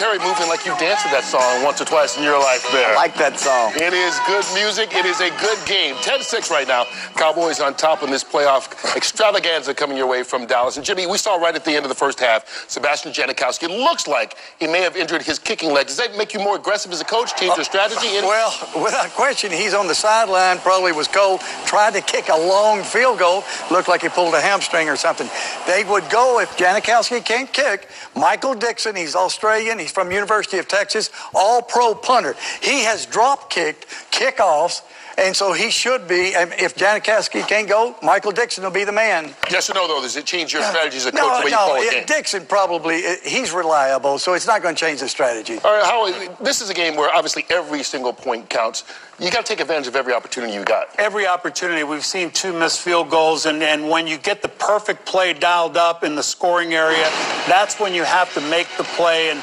Terry moving like you danced to that song once or twice in your life there. I like that song. It is good music. It is a good game. 10-6 right now. Cowboys on top in this playoff extravaganza coming your way from Dallas. And Jimmy, we saw right at the end of the first half, Sebastian Janikowski looks like he may have injured his kicking leg. Does that make you more aggressive as a coach? Change your strategy? Well, without question, he's on the sideline, probably was cold, tried to kick a long field goal. Looked like he pulled a hamstring or something. They would go, if Janikowski can't kick, Michael Dixon, he's Australian, he's from University of Texas, all-pro punter. He has drop-kicked kickoffs, and so he should be, if Janikowski can't go, Michael Dixon will be the man. Yes or no, though? Does it change your strategy as a coach the way you call a game? Dixon probably, he's reliable, so it's not going to change the strategy. All right, Howie, this is a game where obviously every single point counts. You got to take advantage of every opportunity you got. Every opportunity. We've seen 2 missed field goals, and when you get the perfect play dialed up in the scoring area, that's when you have to make the play. And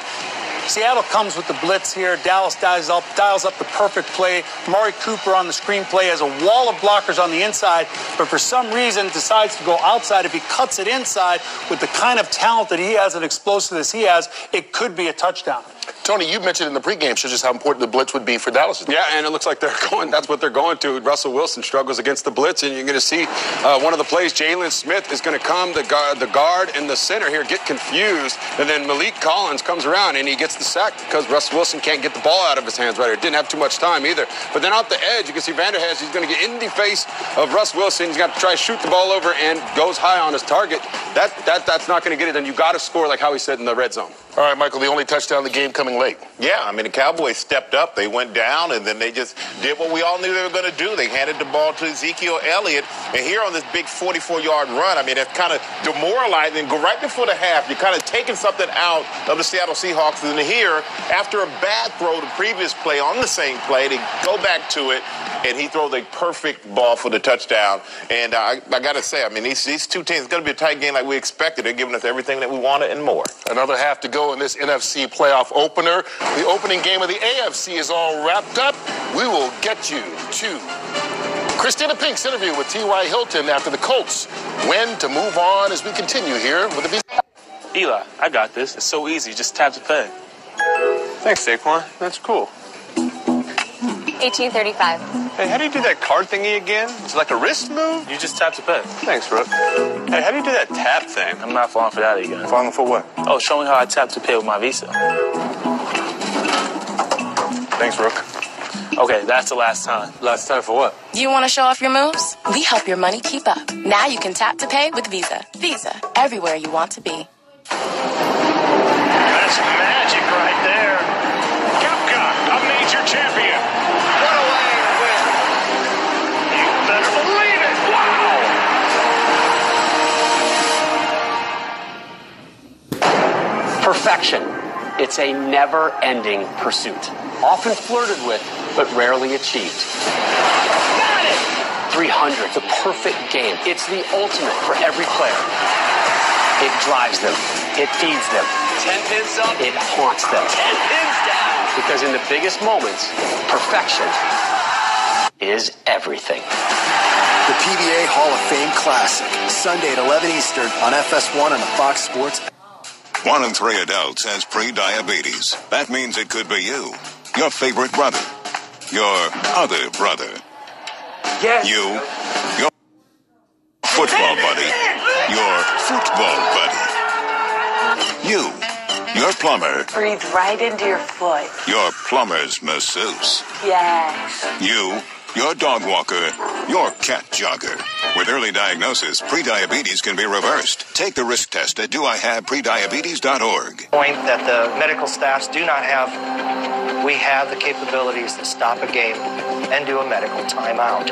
Seattle comes with the blitz here. Dallas dials up the perfect play. Amari Cooper on the screenplay has a wall of blockers on the inside, but for some reason decides to go outside. If he cuts it inside with the kind of talent that he has and explosiveness he has, it could be a touchdown. Tony, you mentioned in the pregame show just how important the blitz would be for Dallas. Yeah, and it looks like that's what they're going to. Russell Wilson struggles against the blitz, and you're going to see one of the plays, Jalen Smith is going to come, the guard and the center here get confused, and then Malik Collins comes around, and he gets the sack because Russell Wilson can't get the ball out of his hands right here. Didn't have too much time either. But then off the edge, you can see Vanderhest, he's going to get in the face of Russ Wilson. He's got to try to shoot the ball over and goes high on his target. That's not going to get it, and you got to score like how he said in the red zone. All right, Michael, the only touchdown of the game coming late. Yeah, I mean, the Cowboys stepped up. They went down, and then they just did what we all knew they were going to do. They handed the ball to Ezekiel Elliott. And here on this big 44-yard run, I mean, that's kind of demoralizing. Go right before the half. You're kind of taking something out of the Seattle Seahawks. And here, after a bad throw the previous play on the same play, they go back to it, and he throws a perfect ball for the touchdown. And I got to say, I mean, these two teams, it's going to be a tight game like we expected. They're giving us everything that we wanted and more. Another half to go in this NFC playoff opener. The opening game of the AFC is all wrapped up. We will get you to Christina Pink's interview with T.Y. Hilton after the Colts win to move on as we continue here with the Eli, I got this. It's so easy. Just tap to pay. Thanks, Saquon. That's cool. 1835. Hey, how do you do that card thingy again? It's like a wrist move? You just tap to pay. Thanks, Rook. Hey, how do you do that tap thing? I'm not falling for that again. Falling for what? Oh, showing how I tap to pay with my Visa. Thanks, Rook. Okay, that's the last time. Last time for what? Do you want to show off your moves? We help your money keep up. Now you can tap to pay with Visa. Visa, everywhere you want to be. That's magic right there. Kepka, a major champion. What a way to win. You better believe it. Wow. Perfection. It's a never-ending pursuit. Often flirted with, but rarely achieved. Got it! 300, the perfect game. It's the ultimate for every player. It drives them. It feeds them. 10 pins up. It haunts them. 10 pins down. Because in the biggest moments, perfection is everything. The PBA Hall of Fame Classic, Sunday at 11 Eastern on FS1 and the Fox Sports. 1 in 3 adults has pre-diabetes. That means it could be you, your favorite brother, your other brother. Yes. You, your football buddy, your football buddy. You, your plumber. Breathe right into your foot. Your plumber's masseuse. Yes. You, your dog walker, your cat jogger. With early diagnosis, prediabetes can be reversed. Take the risk test at doihaveprediabetes.org. Point that the medical staffs do not have. We have the capabilities to stop a game and do a medical timeout.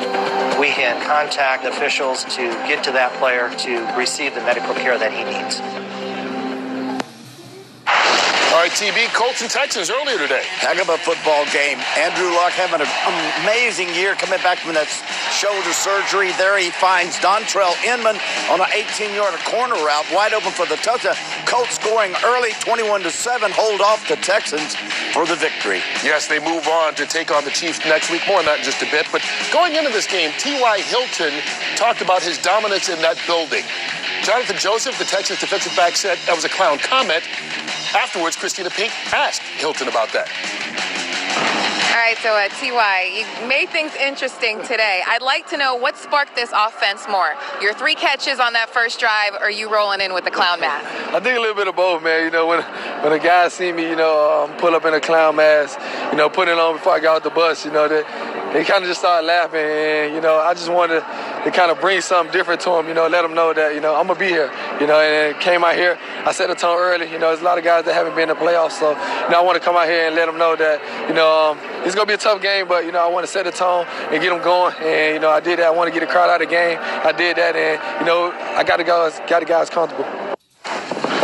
We can contact officials to get to that player to receive the medical care that he needs. All right, TB, Colts and Texans earlier today. Heck of a football game. Andrew Luck having an amazing year coming back from that shoulder surgery. There he finds Dontrell Inman on an 18-yard corner route, wide open for the touchdown. Colts scoring early, 21-7, hold off the Texans for the victory. Yes, they move on to take on the Chiefs next week. More on that in just a bit. But going into this game, T.Y. Hilton talked about his dominance in that building. Jonathan Joseph, the Texans defensive back, said that was a clown comment. Afterwards, Christina Pink asked Hilton about that. All right, so T.Y., you made things interesting today. I'd like to know what sparked this offense more, your 3 catches on that first drive, or you rolling in with the clown mask? I think a little bit of both, man. You know, when the guys see me, pull up in a clown mask, put it on before I got off the bus, they kind of just started laughing. And, I just wanted to kind of bring something different to them, let them know that, I'm going to be here, and came out here. I set the tone early. There's a lot of guys that haven't been in the playoffs, so, I want to come out here and let them know that, it's going to be a tough game, but, I want to set the tone and get them going. And, I did that. I want to get the crowd out of the game. I did that, and, I got the guys comfortable.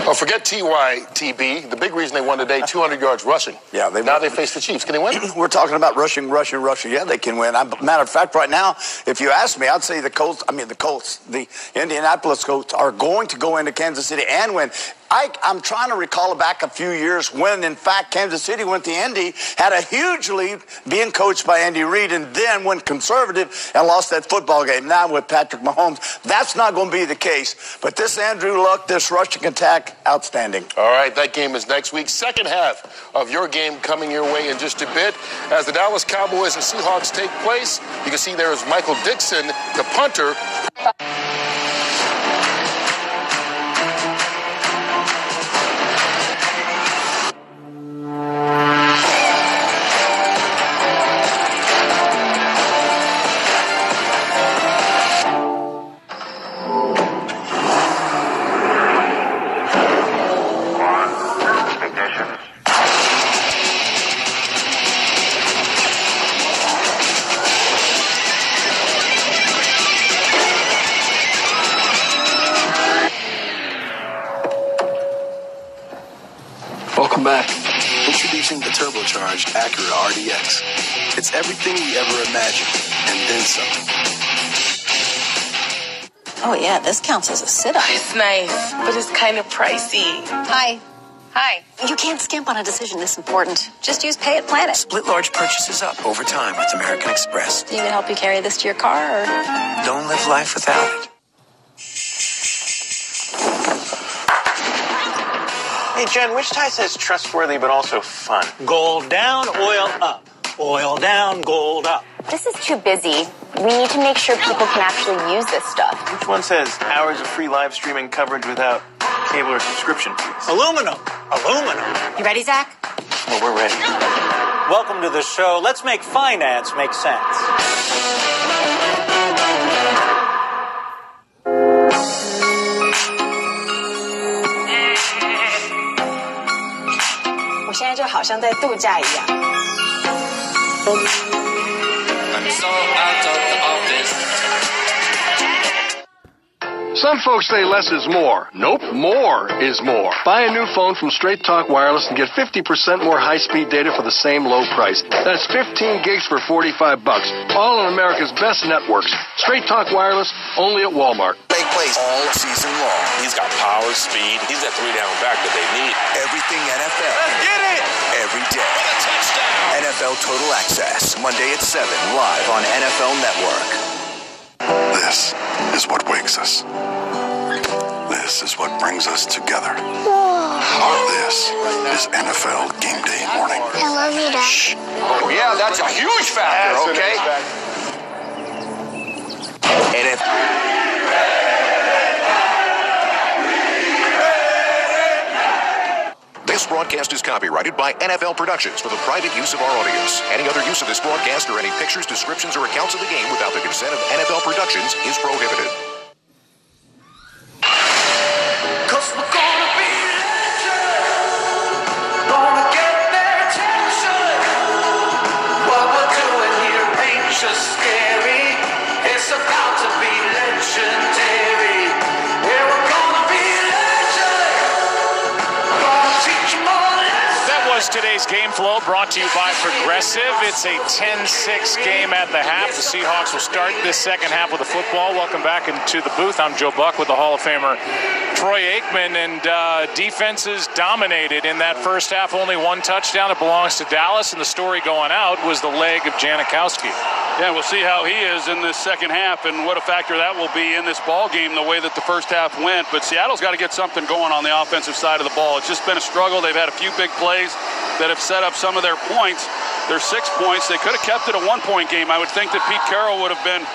Oh, forget TYTB. The big reason they won today, 200 yards rushing. Yeah, now they face the Chiefs. Can they win? We're talking about rushing. Yeah, they can win. Matter of fact, right now, if you ask me, I'd say the Indianapolis Colts are going to go into Kansas City and win. I'm trying to recall back a few years when, in fact, Kansas City went to Indy, had a huge lead, being coached by Andy Reid, and then went conservative and lost that football game. Now with Patrick Mahomes, that's not going to be the case. But this Andrew Luck, this rushing attack, outstanding. All right, that game is next week. Second half of your game coming your way in just a bit. As the Dallas Cowboys and Seahawks take place, you can see there is Michael Dixon, the punter. Welcome back. Introducing the turbocharged Acura RDX. It's everything we ever imagined, and then some. Oh yeah, this counts as a sit-up. It's nice, but it's kind of pricey. Hi. You can't skimp on a decision this important. Just use Pay It, Plan It. Split large purchases up over time with American Express. Do you need to help you carry this to your car, or? Don't live life without it. Hey, Jen, which tie says trustworthy but also fun? Gold down, oil up. Oil down, gold up. This is too busy. We need to make sure people can actually use this stuff. Which one says hours of free live streaming coverage without cable or subscription fees? Aluminum. You ready, Zach? Well, we're ready. Welcome to the show. Let's make finance make sense. 我现在就好像在度假一样。 Some folks say less is more. Nope, more is more. Buy a new phone from Straight Talk Wireless and get 50% more high-speed data for the same low price. That's 15 gigs for $45. All on America's best networks. Straight Talk Wireless, only at Walmart. They play all season long. He's got power, speed. He's that 3-down back that they need. Everything NFL. Let's get it! Every day. For the touchdown! NFL Total Access. Monday at 7, live on NFL Network. This is what wakes us. This is what brings us together. This is NFL Game Day morning. I love you, Dad. Shh. Oh, yeah, that's a huge factor, okay? This broadcast is copyrighted by NFL Productions for the private use of our audience. Any other use of this broadcast or any pictures, descriptions, or accounts of the game without the consent of NFL Productions is prohibited. Today's game flow brought to you by Progressive. It's a 10-6 game at the half. The Seahawks will start this second half with a football. Welcome back into the booth. I'm Joe Buck with the Hall of Famer Troy Aikman, and defenses dominated in that first half. Only one touchdown. It belongs to Dallas, and the story going out was the leg of Janikowski. Yeah, we'll see how he is in this second half and what a factor that will be in this ball game, the way that the first half went. But Seattle's got to get something going on the offensive side of the ball. It's just been a struggle. They've had a few big plays that have set up some of their points. Their 6 points. They could have kept it a 1-point game. I would think that Pete Carroll would have been,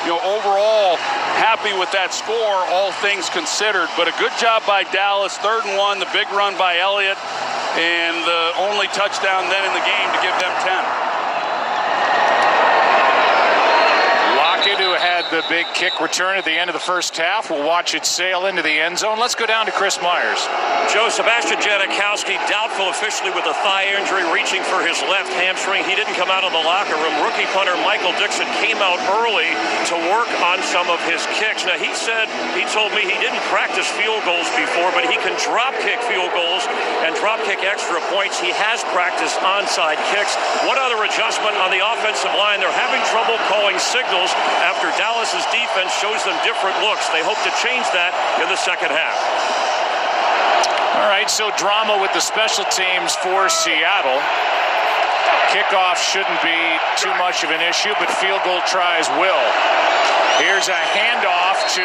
overall happy with that score, all things considered. But a good job by Dallas. 3rd and 1, the big run by Elliott, and the only touchdown then in the game to give them 10. Who had the big kick return at the end of the first half. We'll watch it sail into the end zone. Let's go down to Chris Myers. Joe, Sebastian Janikowski, doubtful officially with a thigh injury, reaching for his left hamstring. He didn't come out of the locker room. Rookie punter Michael Dixon came out early to work on some of his kicks. Now, he told me he didn't practice field goals before, but he can drop kick field goals and drop kick extra points. He has practiced onside kicks. One other adjustment on the offensive line, they're having trouble calling signals after Dallas's defense shows them different looks. They hope to change that in the second half. All right, so drama with the special teams for Seattle. Kickoff shouldn't be too much of an issue, but field goal tries will. Here's a handoff to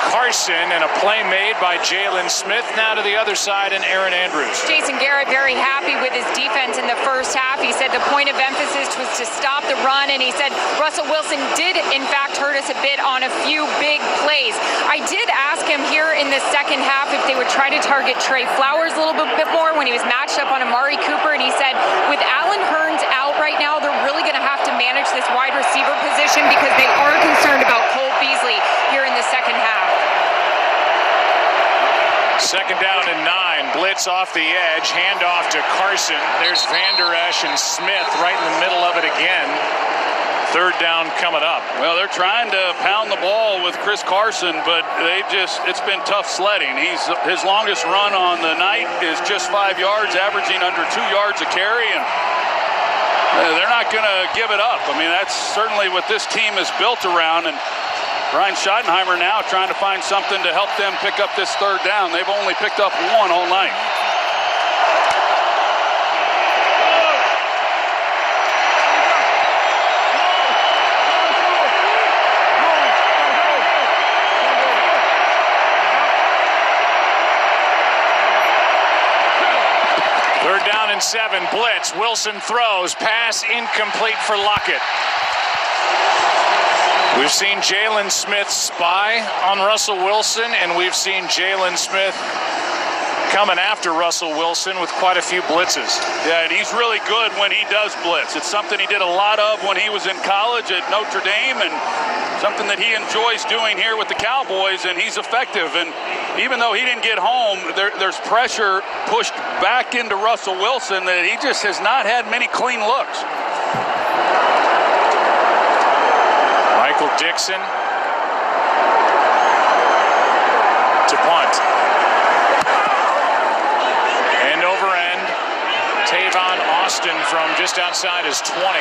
Carson and a play made by Jalen Smith. Now to the other side and Aaron Andrews. Jason Garrett very happy with his defense in the first half. He said the point of emphasis was to stop the run, and he said Russell Wilson did in fact hurt us a bit on a few big plays. I did ask him here in the second half if they would try to target Trey Flowers a little bit more when he was matched up on Amari Cooper, and he said with Allen Hurns out right now, they're really going to have to manage this wide receiver position because they are concerned about Cole Beasley here in the second half. Second down and 9. Blitz off the edge. Handoff to Carson. There's Van Der Esch and Smith right in the middle of it again. 3rd down coming up. Well, they're trying to pound the ball with Chris Carson, but it's been tough sledding. His longest run on the night is just 5 yards, averaging under 2 yards a carry, and they're not going to give it up. I mean, that's certainly what this team is built around, and Brian Schottenheimer now trying to find something to help them pick up this 3rd down. They've only picked up 1 all night. Third down and 7. Blitz. Wilson throws. Pass incomplete for Lockett. We've seen Jalen Smith spy on Russell Wilson, and we've seen Jalen Smith coming after Russell Wilson with quite a few blitzes. Yeah, and he's really good when he does blitz. It's something he did a lot of when he was in college at Notre Dame, and something that he enjoys doing here with the Cowboys, and he's effective. And even though he didn't get home, there's pressure pushed back into Russell Wilson that he just has not had many clean looks. Michael Dixon to punt. End over end. Tavon Austin from just outside his 20.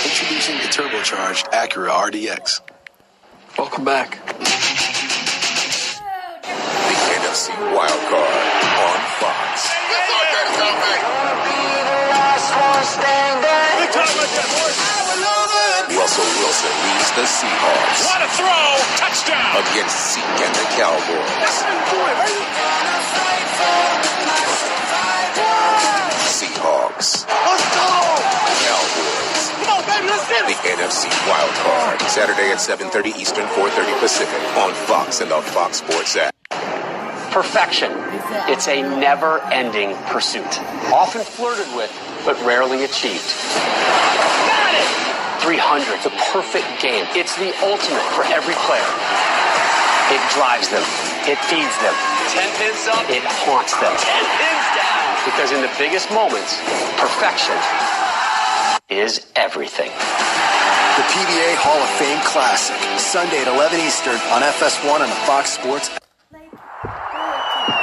Introducing the turbocharged Acura RDX. Welcome back. NFC Wild Card on Fox. Russell Wilson leads the Seahawks. What a throw! Touchdown! Against Zeke and the Cowboys. Seahawks. Let's go! Cowboys. Come on, baby, let's get it! The NFC Wild Card. Saturday at 7:30 Eastern, 4:30 Pacific on Fox and the Fox Sports app. Perfection. It's a never-ending pursuit. Often flirted with, but rarely achieved. 300, the perfect game. It's the ultimate for every player. It drives them. It feeds them. 10 pins up. It haunts them. 10 pins down. Because in the biggest moments, perfection is everything. The PBA Hall of Fame Classic, Sunday at 11 Eastern on FS1 and the Fox Sports.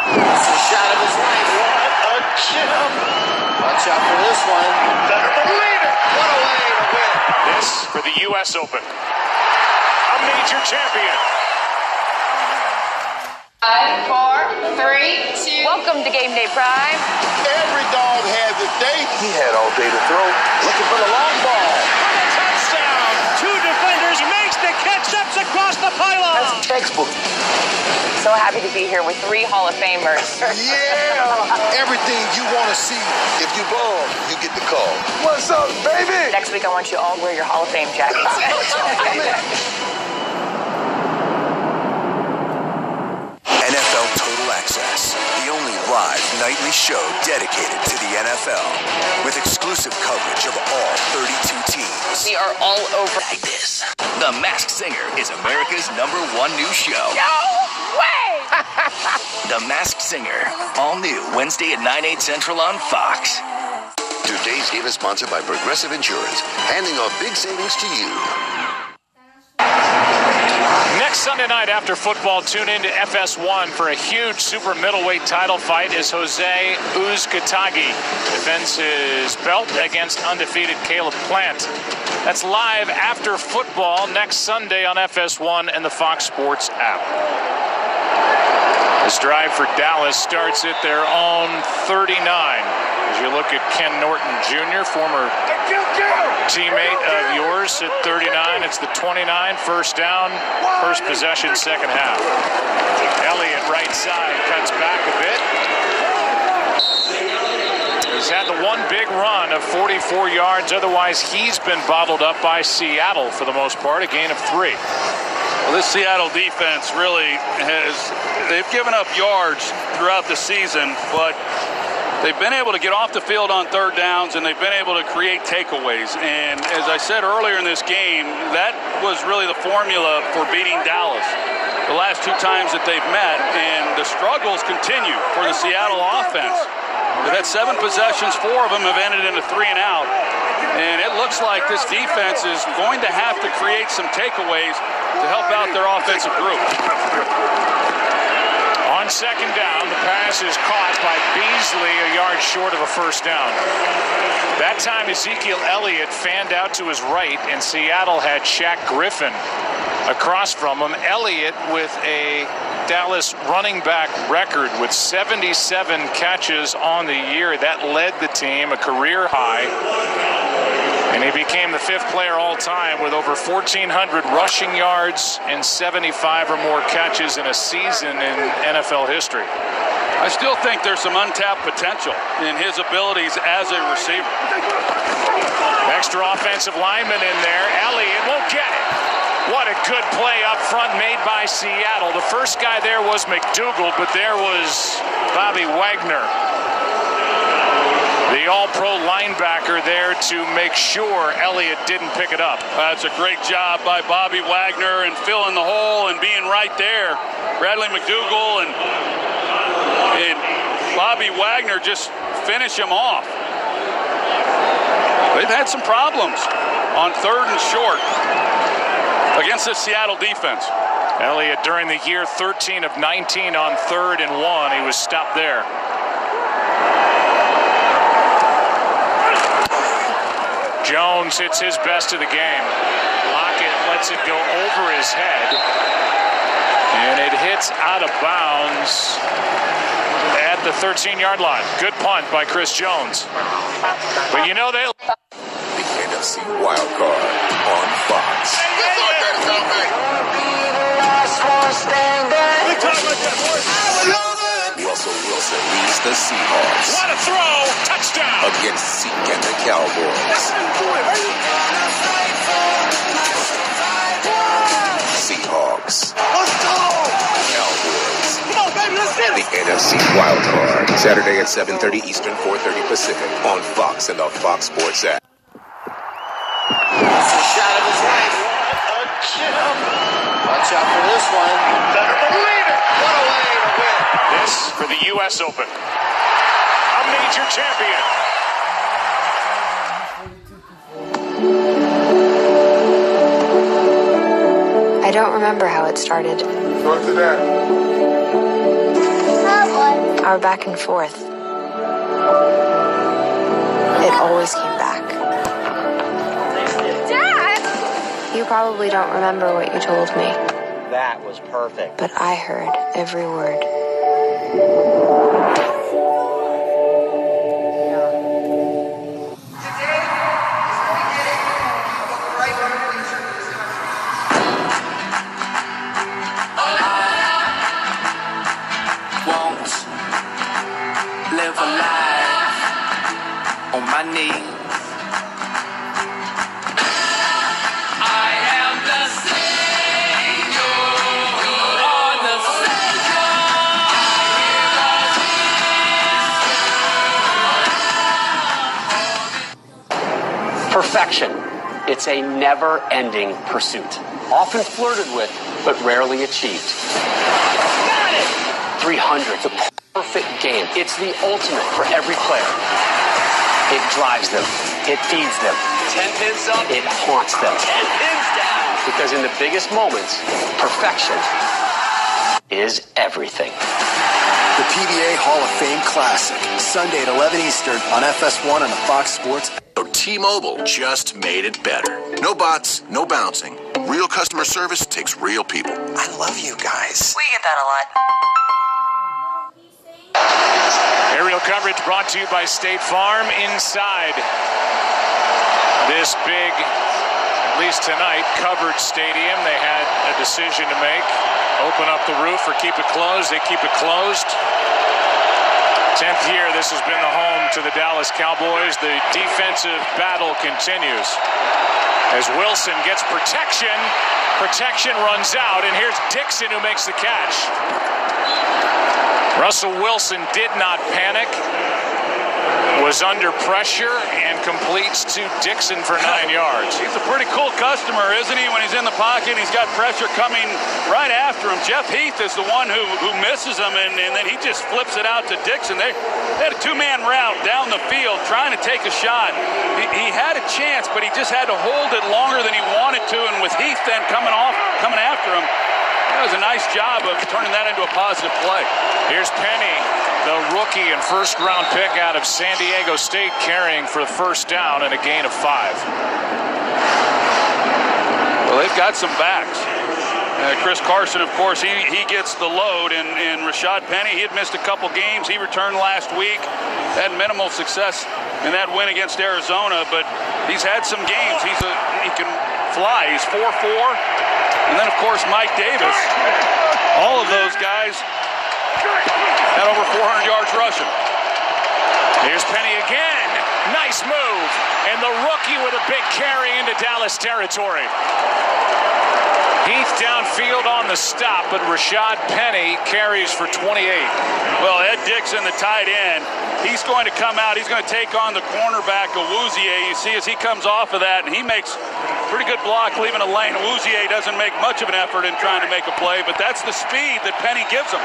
That's a shot of his life. What a chip. Watch out for this one. Better believe it. What a way to win. This for the U.S. Open. A major champion. 5, 4, 3, 2. Welcome to Game Day Prime. Every dog has a date. He had all day to throw, looking for the long ball. For the touchdown. Two defenders. He makes the catch. Steps across the pylon. That's textbook. So happy to be here with 3 Hall of Famers. Yeah. Everything you want to see. If you ball, you get the call. What's up, baby? Next week, I want you all to wear your Hall of Fame jackets. NFL Total Access, the only live nightly show dedicated to the NFL, with exclusive coverage of all 32 teams. We are all over like this. The Masked Singer is America's #1 news show. No way! The Masked Singer, all new Wednesday at 9/8 Central on Fox. Today's game is sponsored by Progressive Insurance, handing off big savings to you. Next Sunday night after football, tune in to FS1 for a huge super middleweight title fight as Jose Uzcategui defends his belt against undefeated Caleb Plant. That's live after football next Sunday on FS1 and the Fox Sports app. This drive for Dallas starts at their own 39. As you look at Ken Norton Jr., former teammate of yours at 39. It's the 29, first down, first possession, second half. Elliott right side cuts back a bit. He's had the one big run of 44 yards. Otherwise, he's been bottled up by Seattle for the most part, a gain of 3. Well, this Seattle defense really they've given up yards throughout the season, but they've been able to get off the field on third downs, and they've been able to create takeaways. And as I said earlier in this game, that was really the formula for beating Dallas the last 2 times that they've met, and the struggles continue for the Seattle offense. They've had 7 possessions, 4 of them have ended in a 3 and out. And it looks like this defense is going to have to create some takeaways to help out their offensive group. On second down, the pass is caught by Beasley a yard short of a first down. That time, Ezekiel Elliott fanned out to his right, and Seattle had Shaq Griffin across from him. Elliott with a Dallas running back record with 77 catches on the year. That led the team, a career high. And he became the 5th player all time with over 1,400 rushing yards and 75 or more catches in a season in NFL history. I still think there's some untapped potential in his abilities as a receiver. Extra offensive lineman in there. Elliott won't get it. What a good play up front made by Seattle. The first guy there was McDougal, but there was Bobby Wagner, the all-pro linebacker, there to make sure Elliott didn't pick it up. That's a great job by Bobby Wagner and filling the hole and being right there. Bradley McDougal and Bobby Wagner just finish him off. They've had some problems on 3rd and short against the Seattle defense. Elliott during the year 13 of 19 on 3rd and 1. He was stopped there. Jones hits his best of the game. Lockett lets it go over his head. And it hits out of bounds at the 13-yard line. Good punt by Chris Jones. But you know they... The NFC Wild Card on Fox. Russell Wilson leads the Seahawks. What a throw! Touchdown! Against Zeke and the Cowboys. Seahawks. Let's go! Cowboys. Come on, baby, let's get it! The NFC Wild Card. Saturday at 7:30 Eastern, 4:30 Pacific on Fox and the Fox Sports app. It's a shot of his life. What a chip! Watch out for this one. Better believe it! What a way to win! This for the U.S. Open. A major champion. I don't remember how it started. Talk to that. Our back and forth. It always came back. Dad! You probably don't remember what you told me. That was perfect. But I heard every word. Live a life on my knees. I am the Savior, or the Savior. Perfection. It's a never-ending pursuit. Often flirted with, but rarely achieved. Got it! 300. The perfect game. It's the ultimate for every player. It drives them. It feeds them. 10 pins up. It haunts them. 10 pins down. Because in the biggest moments, perfection is everything. The PBA Hall of Fame Classic, Sunday at 11 Eastern on FS1 and the Fox Sports. So T-Mobile just made it better. No bots, no bouncing. Real customer service takes real people. I love you guys. We get that a lot. Aerial coverage brought to you by State Farm inside this big, at least tonight, covered stadium. They had a decision to make. Open up the roof or keep it closed. They keep it closed. 10th year, this has been the home to the Dallas Cowboys. The defensive battle continues. As Wilson gets protection, protection runs out, and here's Dixon who makes the catch. Russell Wilson did not panic, was under pressure, and completes to Dixon for 9 yards. He's a pretty cool customer, isn't he, when he's in the pocket? He's got pressure coming right after him. Jeff Heath is the one who misses him, and then he just flips it out to Dixon. They had a two-man route down the field trying to take a shot. He had a chance, but he just had to hold it longer than he wanted to, and with Heath then coming after him, that was a nice job of turning that into a positive play. Here's Penny, the rookie and first-round pick out of San Diego State, carrying for the first down and a gain of 5. Well, they've got some backs. Chris Carson, of course, he gets the load, and Rashad Penny, he had missed a couple games. He returned last week, had minimal success in that win against Arizona, but he's had some games. He can fly. He's 4'4". And then, of course, Mike Davis. All of those guys had over 400 yards rushing. Here's Penny again. Nice move. And the rookie with a big carry into Dallas territory. Heath downfield on the stop, but Rashad Penny carries for 28. Well, Ed Dixon, the tight end, he's going to come out. He's going to take on the cornerback, Awuzie. You see as he comes off of that, and he makes pretty good block leaving a lane. Awuzie doesn't make much of an effort in trying to make a play, but that's the speed that Penny gives him.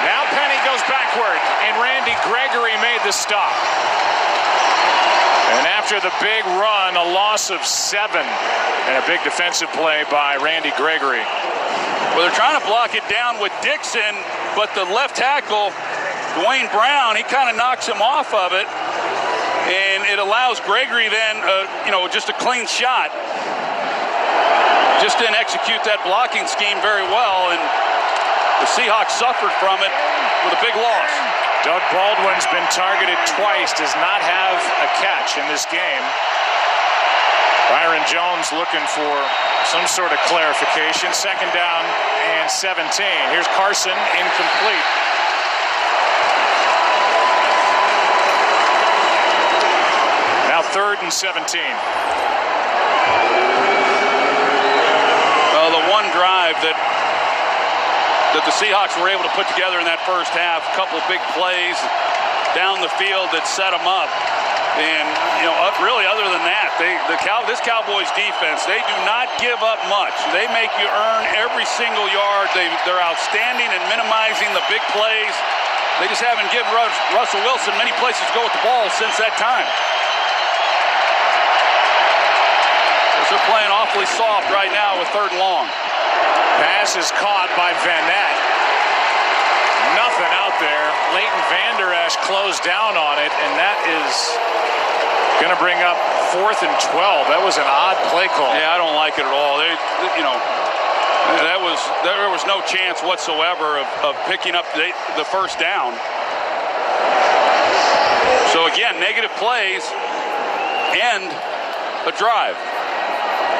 Now Penny goes backward, and Randy Gregory made the stop. And after the big run, a loss of 7, and a big defensive play by Randy Gregory. Well, they're trying to block it down with Dixon, but the left tackle, Dwayne Brown, he kind of knocks him off of it, and it allows Gregory then, just a clean shot. Just didn't execute that blocking scheme very well, and the Seahawks suffered from it with a big loss. Doug Baldwin's been targeted twice, does not have a catch in this game. Byron Jones looking for some sort of clarification. Second down and 17. Here's Carson, incomplete. Now 3rd and 17. Well, the one drive that the Seahawks were able to put together in that first half, a couple of big plays down the field that set them up. And, really other than that, this Cowboys defense, they do not give up much. They make you earn every single yard. They're outstanding in minimizing the big plays. They just haven't given Russell Wilson many places to go with the ball since that time. They're playing awfully soft right now with 3rd and long. Pass is caught by Van Ness. Nothing out there. Leighton Vander Esch closed down on it, and that is going to bring up 4th and 12. That was an odd play call. Yeah, I don't like it at all. There was no chance whatsoever of picking up the first down. So again, negative plays and a drive.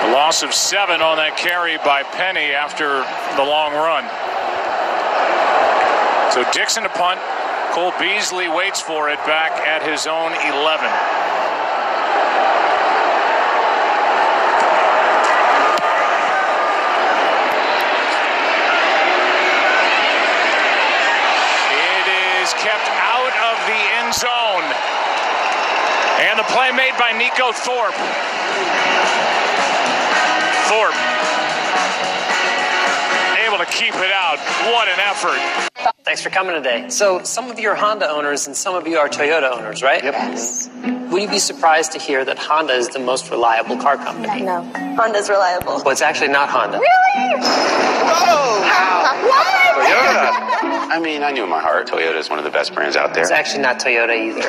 A loss of 7 on that carry by Penny after the long run. So Dixon to punt. Cole Beasley waits for it back at his own 11. Kept out of the end zone. And the play made by Nico Thorpe. Thorpe able to keep it out. What an effort. Thanks for coming today. So some of you are Honda owners and some of you are Toyota owners, right? Yep. Yes. Would you be surprised to hear that Honda is the most reliable car company? No. Honda's reliable. Well, it's actually not Honda. Really? Whoa! What? Toyota. I mean, I knew in my heart Toyota is one of the best brands out there. It's actually not Toyota either.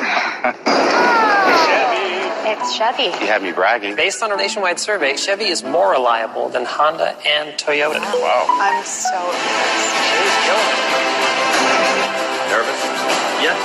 Chevy. It's Chevy. You had me bragging. Based on a nationwide survey, Chevy is more reliable than Honda and Toyota. Wow. I'm so impressed. Nervous? Yeah.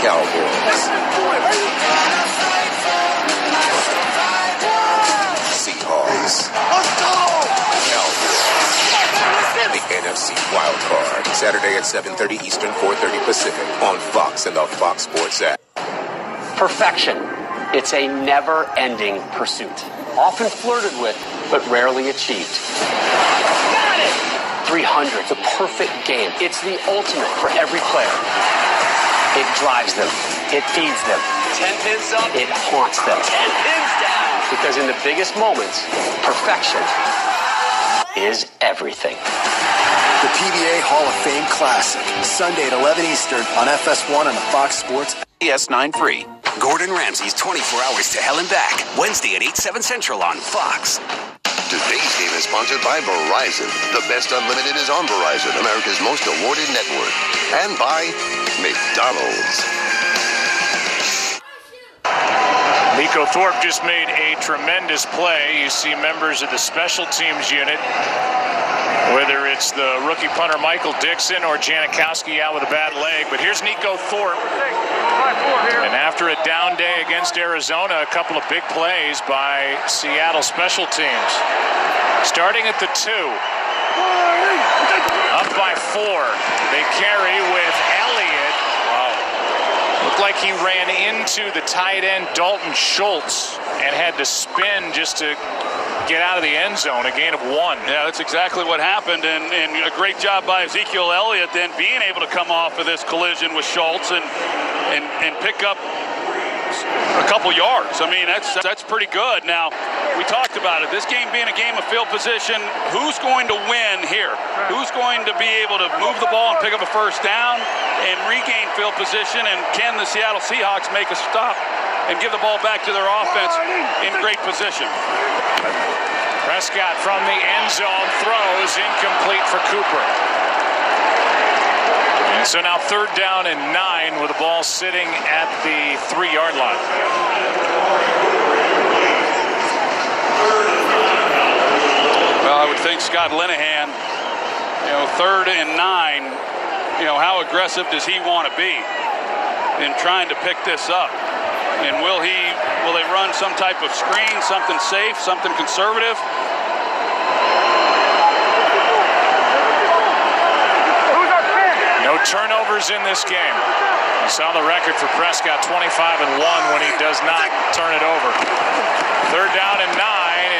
Cowboys. Seahawks. Cowboys. And the NFC Wild Card. Saturday at 7:30 Eastern, 4:30 Pacific on Fox and the Fox Sports app. Perfection. It's a never-ending pursuit. Often flirted with, but rarely achieved. Got it! 300, the perfect game. It's the ultimate for every player. It drives them. It feeds them. 10 pins up. It haunts them. 10 pins down. Because in the biggest moments, perfection is everything. The PBA Hall of Fame Classic, Sunday at 11 Eastern on FS1 and the Fox Sports. ES9 free. Gordon Ramsay's 24 Hours to Hell and Back. Wednesday at 8/7 Central on Fox. Today's game is sponsored by Verizon. The best unlimited is on Verizon, America's most awarded network. And by McDonald's. Nico Thorpe just made a tremendous play. You see members of the special teams unit, whether it's the rookie punter Michael Dixon or Janikowski out with a bad leg. But here's Nico Thorpe. And after a down day against Arizona, a couple of big plays by Seattle special teams. Starting at the 2. Up by 4. They carry with Elliott. Wow. Looked like he ran into the tight end Dalton Schultz and had to spin just to get out of the end zone, a gain of 1. Yeah, that's exactly what happened, and a great job by Ezekiel Elliott then being able to come off of this collision with Schultz and pick up a couple yards. I mean, that's pretty good. Now, we talked about it. This game being a game of field position, who's going to win here? Who's going to be able to move the ball and pick up a first down and regain field position? And can the Seattle Seahawks make a stop and give the ball back to their offense in great position? Prescott from the end zone throws incomplete for Cooper. And so now 3rd down and 9 with the ball sitting at the 3-yard line. Well, I would think Scott Linehan, 3rd and 9, how aggressive does he want to be in trying to pick this up? And will they run some type of screen, something safe, something conservative? No turnovers in this game. You saw the record for Prescott, 25-1 when he does not turn it over. 3rd down and 9,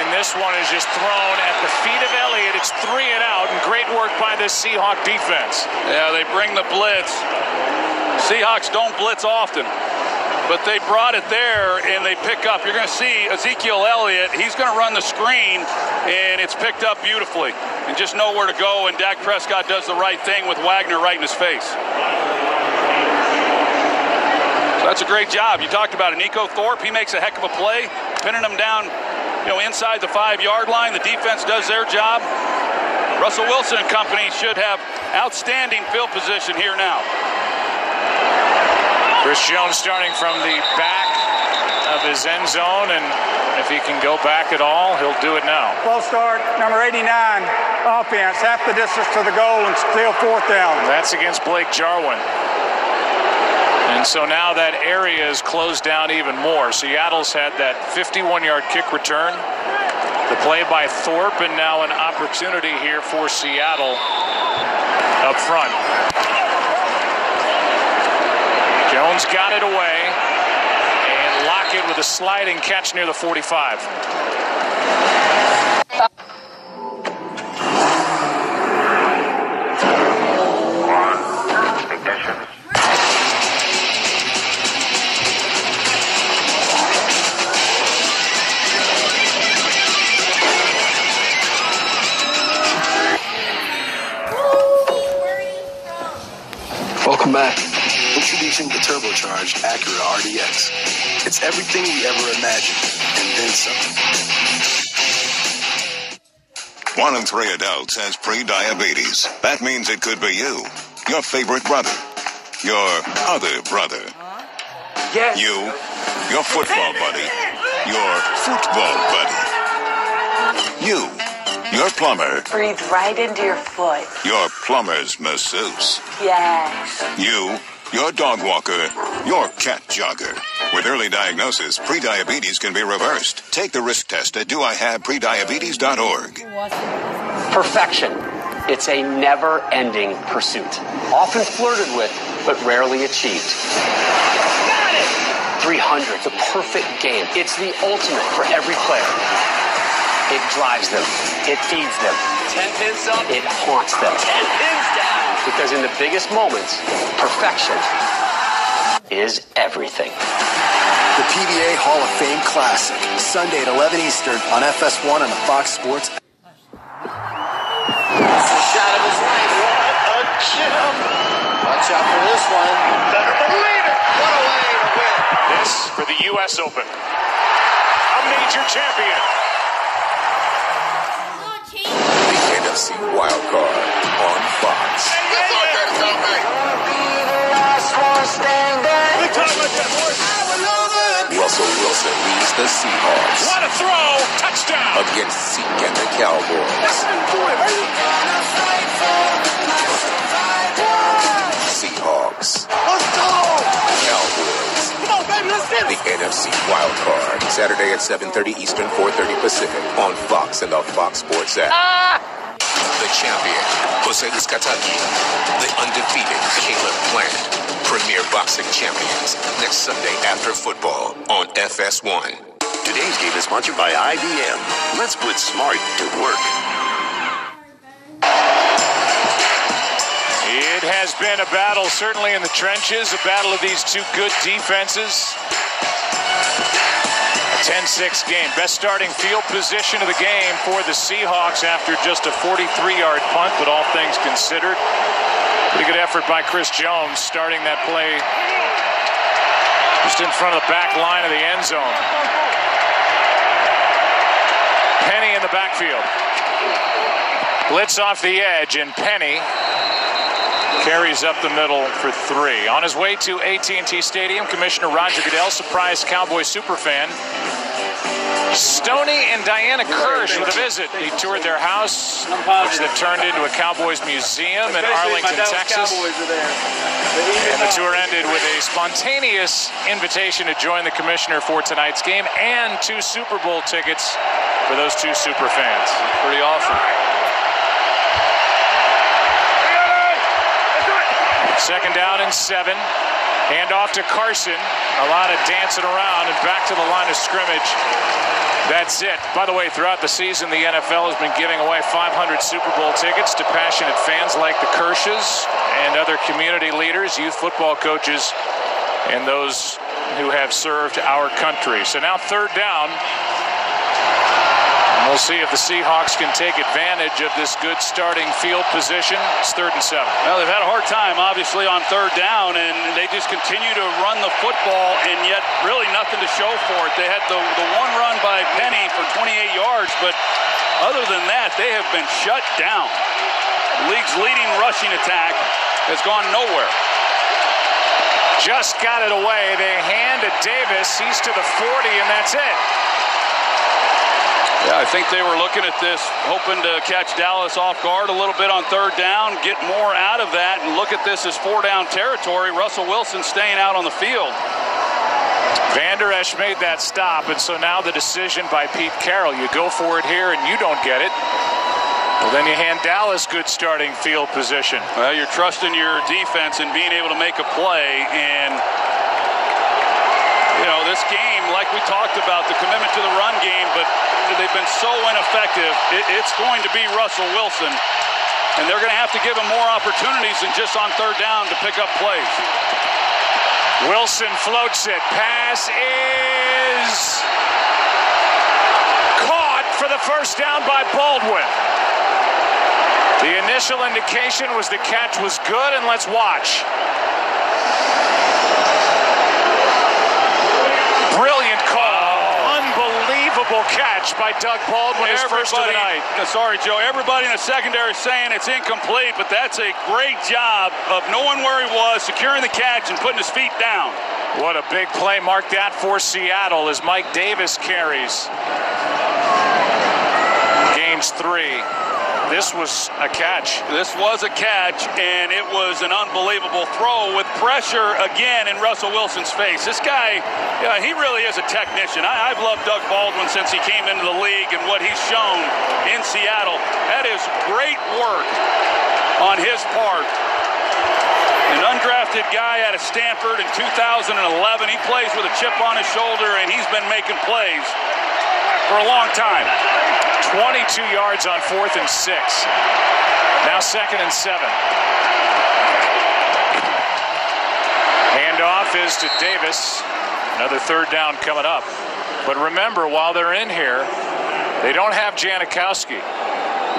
and this one is just thrown at the feet of Elliott. It's 3 and out, and great work by this Seahawk defense. Yeah, they bring the blitz. Seahawks don't blitz often, but they brought it there, and they pick up. You're going to see Ezekiel Elliott. He's going to run the screen, and it's picked up beautifully. And just know where to go, and Dak Prescott does the right thing with Wagner right in his face. So that's a great job. You talked about it. Nico Thorpe, he makes a heck of a play, pinning him down, inside the 5-yard line. The defense does their job. Russell Wilson and company should have outstanding field position here now. Chris Jones starting from the back of his end zone, and if he can go back at all, he'll do it now. False start, number 89, offense, half the distance to the goal and still 4th down. That's against Blake Jarwin. And so now that area is closed down even more. Seattle's had that 51-yard kick return. The play by Thorpe, and now an opportunity here for Seattle up front. Jones got it away, and Lockett with a sliding catch near the 45. Welcome back. Introducing the turbocharged Acura RDX. It's everything we ever imagined, and then some. 1 in 3 adults has pre-diabetes. That means it could be you, your favorite brother, your other brother. Yes. You, your football buddy, your football buddy. You, your plumber, Breathe right into your foot. your plumber's masseuse. Yes. You, your dog walker, your cat jogger. With early diagnosis, prediabetes can be reversed. Take the risk test at doihaveprediabetes.org. Perfection. It's a never-ending pursuit. Often flirted with, but rarely achieved. 300, the perfect game. It's the ultimate for every player. It drives them. It feeds them. 10 pins up. It haunts them. 10 pins down. Because in the biggest moments, perfection is everything. The PBA Hall of Fame Classic, Sunday at 11 Eastern on FS1 on the Fox Sports. That's the shot of his life. What a chip. Watch out for this one. Better believe it. What a way to win. This for the U.S. Open. A major champion. The NFC Wildcard on Fox. Russell Wilson leads the Seahawks. What a throw! Touchdown! Against Zeke and the Cowboys. Seahawks. Cowboys. Come on, baby, let's get it. The NFC Wildcard. Saturday at 7:30 Eastern, 4:30 Pacific on Fox and the Fox Sports app. The champion, Jose Iscataki. The undefeated, Caleb Plant. Premier Boxing Champions. Next Sunday after football on FS1. Today's game is sponsored by IBM. Let's put smart to work. It has been a battle, certainly in the trenches, a battle of these two good defenses. A 10-6 game. Best starting field position of the game for the Seahawks after just a 43-yard punt, but all things considered. Pretty good effort by Chris Jones starting that play just in front of the back line of the end zone. Penny in the backfield. Blitz off the edge, and Penny carries up the middle for 3. On his way to AT&T Stadium, Commissioner Roger Goodell surprised Cowboys superfan Stoney and Diana Kirsch with a visit. He toured their house, which they've turned into a Cowboys museum in Arlington, Texas. And the tour ended with a spontaneous invitation to join the commissioner for tonight's game and 2 Super Bowl tickets for those 2 super fans. Pretty awesome. Second down and 7. Hand off to Carson. A lot of dancing around and back to the line of scrimmage. That's it. By the way, throughout the season, the NFL has been giving away 500 Super Bowl tickets to passionate fans like the Kirsches and other community leaders, youth football coaches, and those who have served our country. So now third down. And we'll see if the Seahawks can take advantage of this good starting field position. It's 3rd and 7. Well, they've had a hard time, obviously, on third down, and they just continue to run the football, and yet really nothing to show for it. They had the one run by Penny for 28 yards, but other than that, they have been shut down. The league's leading rushing attack has gone nowhere. Just got it away. They hand to Davis. He's to the 40, and that's it. Yeah, I think they were looking at this, hoping to catch Dallas off guard a little bit on third down, get more out of that, and look at this as 4-down territory. Russell Wilson staying out on the field. Van Der Esch made that stop, and so now the decision by Pete Carroll. You go for it here, and you don't get it. Well, then you hand Dallas good starting field position. Well, you're trusting your defense and being able to make a play, and you know, this game, like we talked about, the commitment to the run game, but they've been so ineffective. It's going to be Russell Wilson, and they're going to have to give him more opportunities than just on third down to pick up plays. Wilson floats it. Pass is caught for the first down by Baldwin. The initial indication was the catch was good, and let's watch. Brilliant call. Unbelievable catch by Doug Baldwin, his first of the night. Sorry, Joe. Everybody in the secondary is saying it's incomplete, but that's a great job of knowing where he was, securing the catch, and putting his feet down. What a big play. Mark that for Seattle as Mike Davis carries. Gains 3. This was a catch. This was a catch, and it was an unbelievable throw with pressure again in Russell Wilson's face. This guy, he really is a technician. I've loved Doug Baldwin since he came into the league and what he's shown in Seattle. That is great work on his part. An undrafted guy out of Stanford in 2011. He plays with a chip on his shoulder, and he's been making plays for a long time. 22 yards on 4th and 6. Now 2nd and 7. Handoff is to Davis. Another third down coming up. But remember, while they're in here, they don't have Janikowski.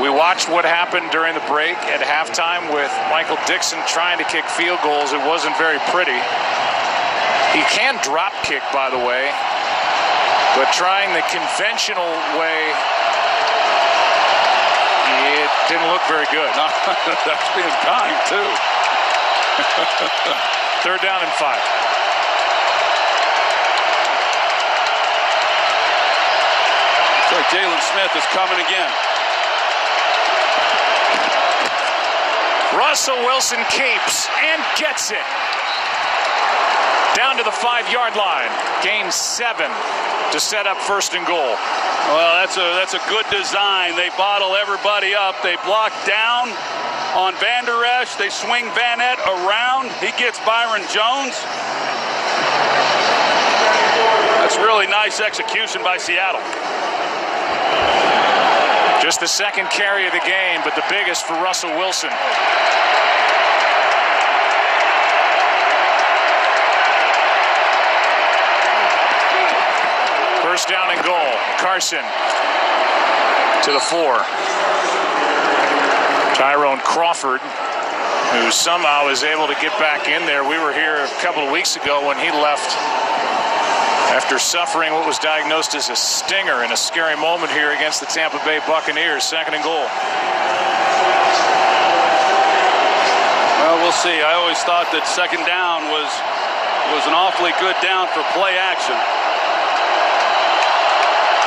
We watched what happened during the break at halftime with Michael Dixon trying to kick field goals. It wasn't very pretty. He can drop kick, by the way, but trying the conventional way, it didn't look very good. No, that's being kind, too. Third down and 5. Looks like Jalen Smith is coming again. Russell Wilson keeps and gets it. Down to the 5-yard line. Gains 7 to set up 1st and goal. Well, that's a good design. They bottle everybody up. They block down on Van Der Esch. They swing Vanette around. He gets Byron Jones. That's really nice execution by Seattle. Just the 2nd carry of the game, but the biggest for Russell Wilson. First down and goal. Carson to the 4. Tyrone Crawford, who somehow is able to get back in there. We were here a couple of weeks ago when he left after suffering what was diagnosed as a stinger in a scary moment here against the Tampa Bay Buccaneers. 2nd and goal. Well, we'll see. I always thought that 2nd down was an awfully good down for play action.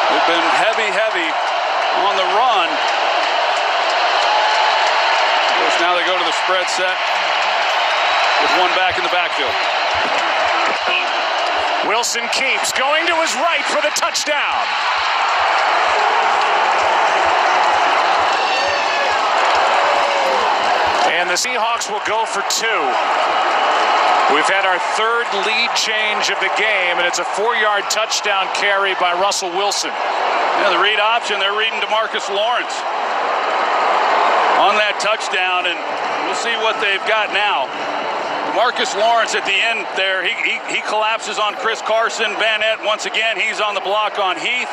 They've been heavy on the run. Of course, now they go to the spread set with one back in the backfield. Wilson keeps going to his right for the touchdown. And And the Seahawks will go for 2. We've had our third lead change of the game, and it's a 4-yard touchdown carry by Russell Wilson. Yeah, the read option, they're reading DeMarcus Lawrence on that touchdown, and we'll see what they've got now. Marcus Lawrence at the end there, he collapses on Chris Carson. Van Nett, once again, he's on the block on Heath.